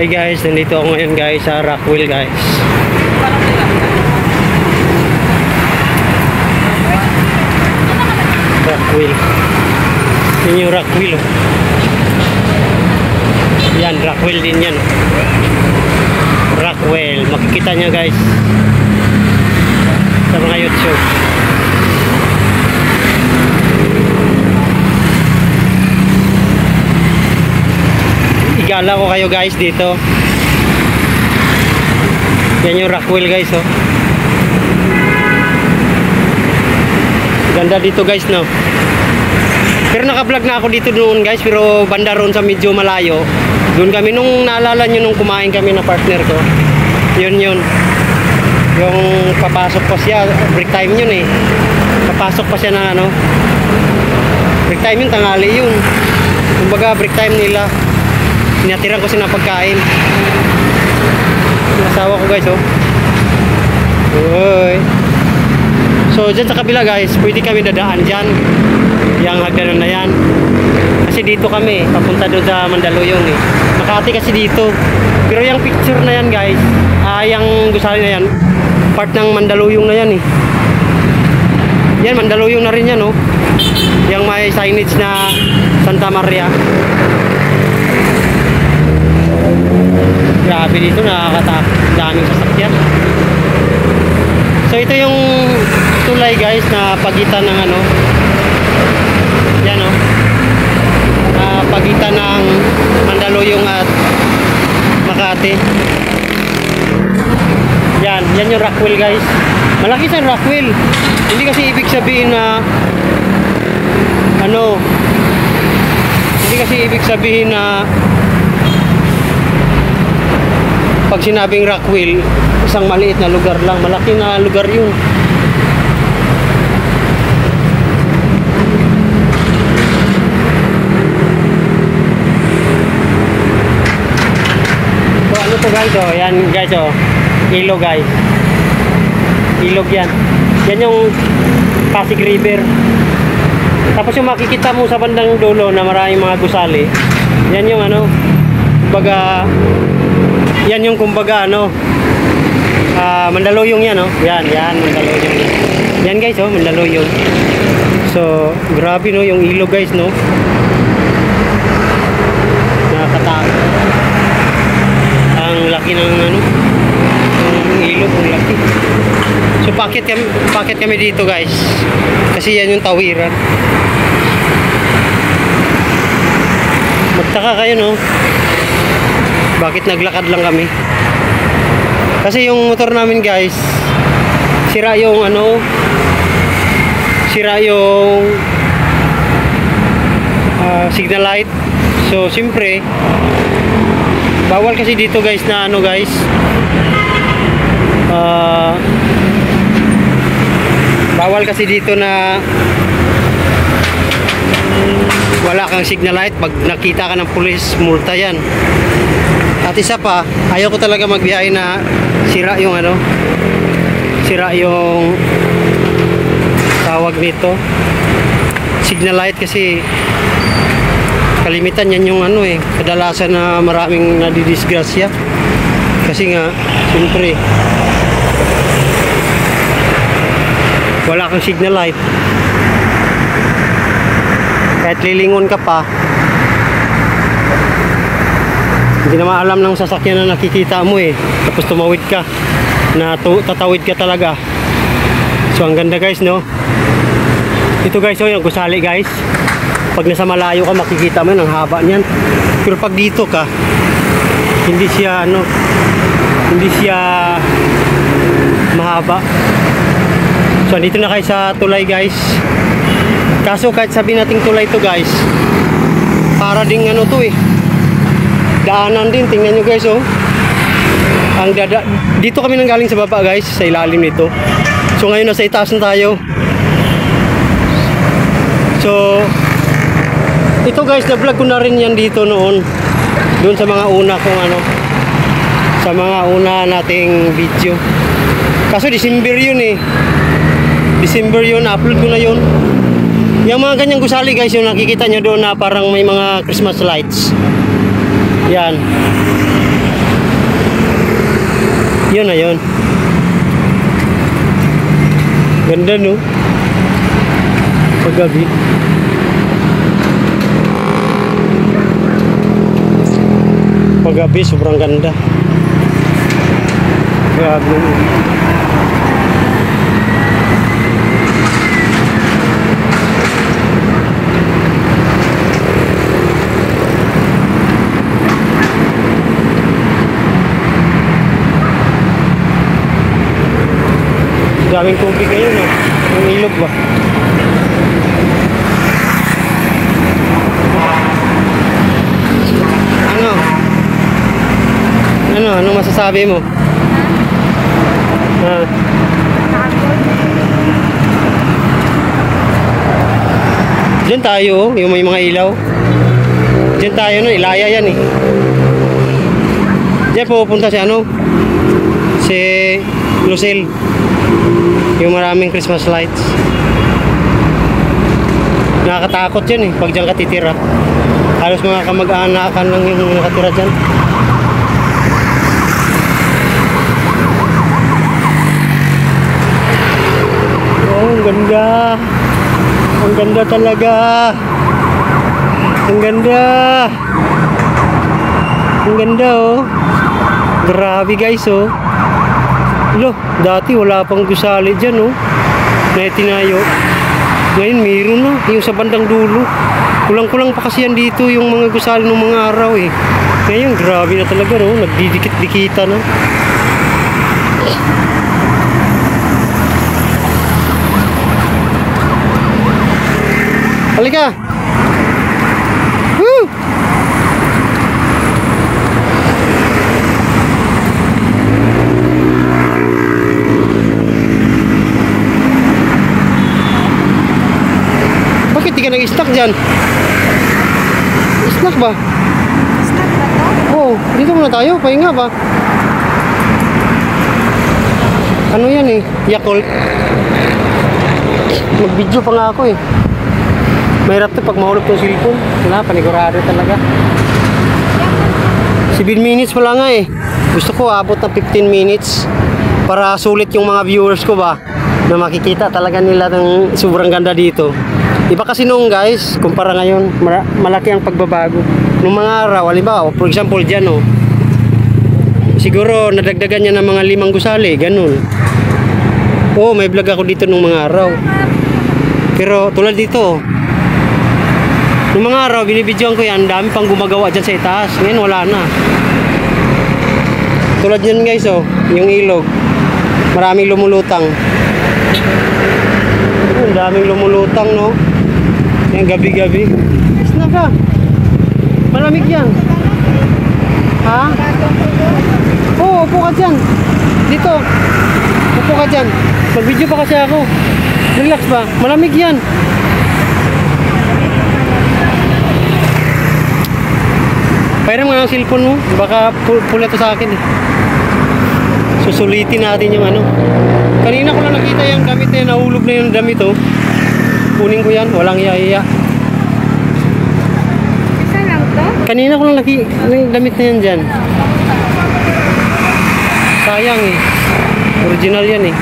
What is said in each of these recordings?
Hi guys, nandito ako ngayon guys sa Rockwell guys. Rockwell. Yan yung Rockwell oh. Yan, Rockwell din yan. Rockwell, makikita nyo guys sa mga YouTube. Igala ko kayo guys dito. Yan yung Rockwell guys oh. Ganda dito guys no. Pero naka-vlog na ako dito noon guys, pero banda roon sa medyo malayo. Doon kami nung naalala nyo nung kumain kami na partner ko. Yun. Yung papasok pa siya, break time yun eh. Papasok pa siya na ano. Break time yun, tanghali yun. Kumbaga break time nila. Tinatiran ko siya ng pagkain. Yung asawa ko guys oh. Uy. So dyan sa kabila guys, pwede kami dadaan dyan. Yang hagdanan na yan. Kasi dito kami, papunta doon sa Mandaluyong eh. Makati kasi dito. Pero yung picture na yan guys, yung gusali na yan, part ng Mandaluyong na yan eh. Yan, Mandaluyong na rin yan oh. Yung may signage na Santa Maria. Grabe dito, nakakatakot. Daming sasakyan. So ito yung tulay guys na pagitan ng ano. Yan o. Pagitan ng Mandaluyong at Makati. Yan yung Rockwell guys. Malaki sa Rockwell. Hindi kasi ibig sabihin na ano, hindi kasi ibig sabihin na pag sinabing Rockwell, isang maliit na lugar lang. Malaki na lugar yun. So guys oh, yan guys oh. Ilog guys. Ilog yan. Yan yung Pasig River. Tapos yung makikita mo sa bandang dulo na maraming mga gusali. Yan yung ano, kumbaga yan yung kumbaga ano, Mandaluyong yan oh. Yan Mandaluyong. Yan guys oh, Mandaluyong. So, grabe no yung ilog guys no. Nakakatakot. Ang laki ng ano, yung ilog, ang laki. So pakit kami dito guys. Kasi yan yung tawiran. Magtaka kayo no. Bakit naglakad lang kami? Kasi yung motor namin guys, sira yung ano, sira yung signal light. So siyempre bawal kasi dito guys na ano guys, bawal kasi dito na wala kang signal light. Pag nakita ka ng pulis, multa yan. At isa pa, ayaw ko talaga magbiyahe na sira yung ano, sira yung tawag nito, signal light. Kasi kalimitan yan yung ano eh, kadalasan na maraming nadidisgrasya. Kasi nga siyempre wala kang signal light, kahit lilingon ka pa, hindi naman alam ng sasakyan na nakikita mo eh. Tapos tumawid ka, na tatawid ka talaga. So ang ganda guys no. Ito guys oh, yung gusali guys. Pag nasa malayo ka makikita mo yun, ang haba niyan. Pero pag dito ka, hindi siya ano, hindi siya mahaba. So dito na kayo sa tulay guys. Kaso kahit sabihin nating tulay to guys, para ding ano to eh, daanan din. Tingnan nyo guys oh. Ang dito kami nanggaling sa baba guys, sa ilalim nito. So ngayon nasa itaas na tayo. So ito guys, na-vlog ko na rin yan dito noon. Doon sa mga una kong ano, sa mga una nating video. Kaso December yun eh. December yun, upload ko na yun. Yung mga ganyang gusali guys, yung nakikita nyo doon na parang may mga Christmas lights. Yan. Yun na yun. Ganda no? Paggabi. Paggabi, sobrang ganda. Grabe. Daming tubig ngayon, no? Yung ilog ba? Anong masasabi mo? Diyan tayo, yung may mga ilaw. Diyan tayo, no? Ilaya yan eh. Diyan pupunta si ano? Si Lucille. Yung maraming Christmas lights. Nakakatakot yan eh, pag dyan ka titira. Halos mga kamag-aanakan lang yung nakatira dyan. Ang ganda. Ang ganda talaga. Ang ganda. Ang ganda oh. Grabe guys oh. Loh, dati wala pang gusali dyan oh. Na itinayo. Ngayon mayroon na. Yung sa bandang dulo. Kulang-kulang pa kasi yan dito yung mga gusali ng mga araw eh. Ngayon grabe na talaga no. Nagdidikit-dikita na. Halika! Woo! Bakit di ka nag-stuck dyan? Stuck ba? Stuck ba to? Oo, dito muna tayo. Pahinga ba? Ano yan eh? Yakult. Mag-video pa nga ako eh. Mahirap to pag mahulog tong cellphone. Wala, panigurado talaga. 7 minutes wala nga eh. Gusto ko abot ng 15 minutes para sulit yung mga viewers ko ba na makikita talaga nila ng sobrang ganda dito. Iba kasi noong guys, kumpara ngayon, malaki ang pagbabago. Noong mga araw, halimbawa, for example dyan oh, siguro nadagdagan niya ng mga 5 gusali, ganun. Oo, may vlog ako dito nung mga araw. Pero tulad dito nung mga araw, binibidyoan ko yan, dami pang gumagawa dyan sa itaas. Ngayon, wala na. Tulad yan guys, oh, yung ilog. Maraming lumulutang. Ang daming lumulutang, no? Yan, gabi-gabi. Is na ka? Malamig yan. Ha? Oo, upo ka dyan. Dito. Upo ka dyan. Mag-video pa kasi ako. Relax ba? Malamig yan. Pairam nga ang cellphone mo. Baka pula to sa akin eh. Susulitin natin yung ano. Kanina ko lang nakita yung gamit na yun. Nahulog na yung damit oh. Kunin ko yan. Walang iya-iya. Isa lang to? Kanina ko lang nakita yung gamit na yan dyan. Sayang eh. Original yan eh.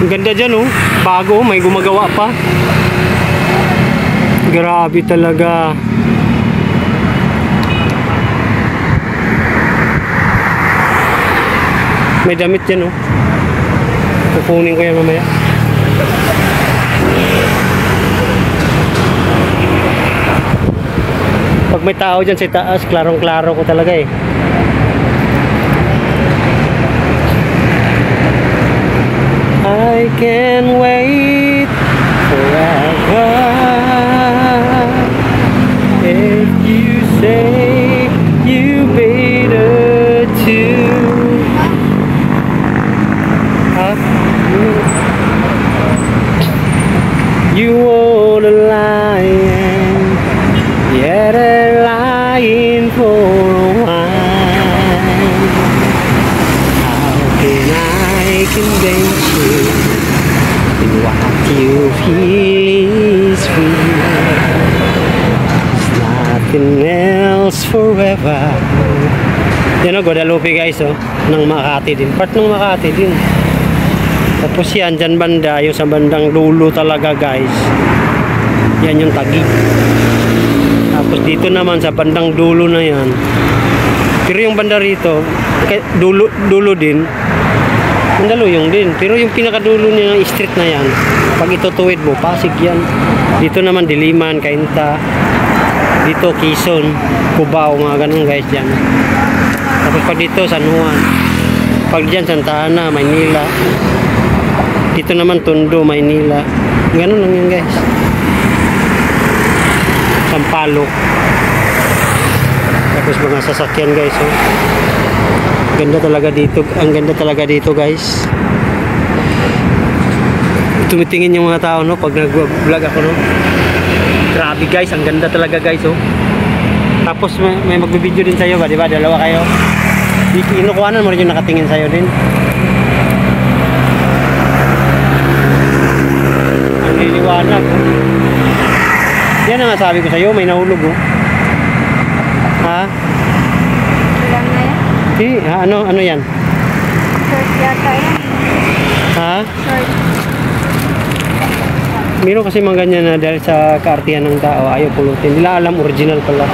Ang ganda dyan oh. Bago, may gumagawa pa. Grabe talaga. May damit dyan oh. Kukunin ko yan mamaya. Pag may tao dyan sa taas, klarong-klaro ko talaga eh. I can wait forever if you say you better too. Huh? You were a lion, yet a lion for a while. How can I convince you that what you feel is real? Davao. Yan o, Guadalupe guys oh. Ng Makati din. Part ng Makati din. Tapos yan, dyan banda, yung sa bandang dulo talaga guys. Yan yung Taguig. Tapos dito naman sa bandang dulo na yan. Pero yung banda rito, dulo din. Mandaluyong din. Pero yung pinakadulo niya ng street na yan, pag itutuwid mo, Pasig yan. Dito naman Diliman, Cainta. Dito Quezon, Cubao, mga ganun guys dyan. Tapos pag dito San Juan. Pag dyan Santa Ana, Maynila. Dito naman Tondo, Maynila. Ganun lang yan guys. Sampaloc. Tapos mga sasakyan guys oh. Ganda talaga dito. Ang ganda talaga dito guys. Tumitingin yung mga tao no pag nag-vlog ako no. Grabe guys, ang ganda talaga guys oh. Tapos may magbibideo din sa'yo ba, diba? Dalawa kayo. Inukuhanan mo rin yung nakatingin sa'yo din. Ang liliwanag oh. Yan ang sabi ko sa'yo, may nahulog oh. Ha? Ilang na yan? Di, ha, ano yan? Short yata yan. Ha? Short. Meron kasi mga ganyan na dahil sa kaartihan ng tao, ayaw pulutin. Hindi alam original pala.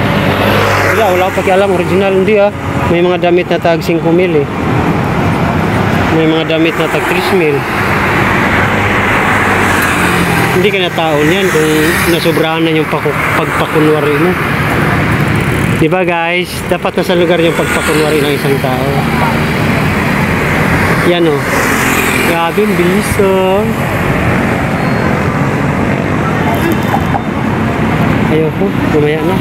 Wala ko pakialam original. Hindi ah. May mga damit na tag 5,000 eh. May mga damit na tag 3,000. Hindi ka na tao niyan kung nasobrahan na yung pagpakunwari mo. Diba guys? Dapat nasa lugar yung pagpakunwari ng isang tao. Yan oh. Grabe, ang bilis oh. Ayoko, kumaya na.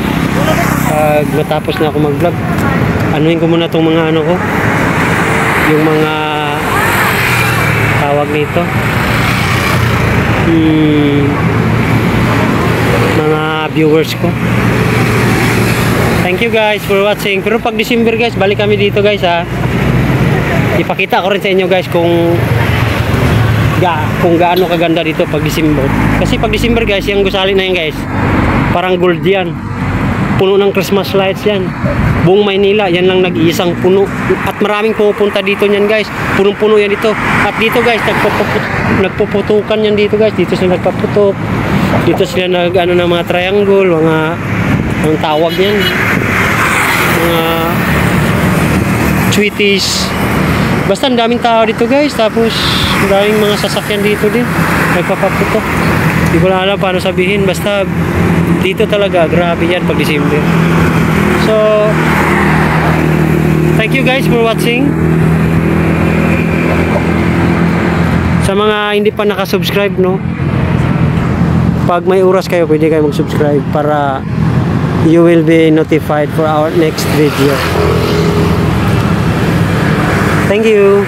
Pag matapos na ako mag-vlog, anuhin ko muna itong mga ano ko. Yung mga tawag nito. Mga viewers ko. Thank you guys for watching. Pero pag December guys, balik kami dito guys ha. Ipakita ko rin sa inyo guys kung gaano kaganda dito pag December. Kasi pag December guys, yung gusali na yan guys. Parang gold yan. Puno ng Christmas lights yan. Buong Maynila, yan lang nag-iisang puno. At maraming pumupunta dito yan guys. Punong-puno yan dito. At dito guys, nagpuputukan yan dito guys. Dito sila nagpaputok. Dito sila nag-ano ng mga triangle, ang tawag yan. Mga sweeties. Basta ang daming tao dito guys. Tapos, ang daming mga sasakyan dito din. Nagpapaputok. Hindi ko na alam paano sabihin. Basta, dito talaga, grabe yan pag December. So, thank you guys for watching. Sa mga hindi pa nakasubscribe, no? Pag may oras kayo, pwede kayo mag-subscribe para you will be notified for our next video. Thank you.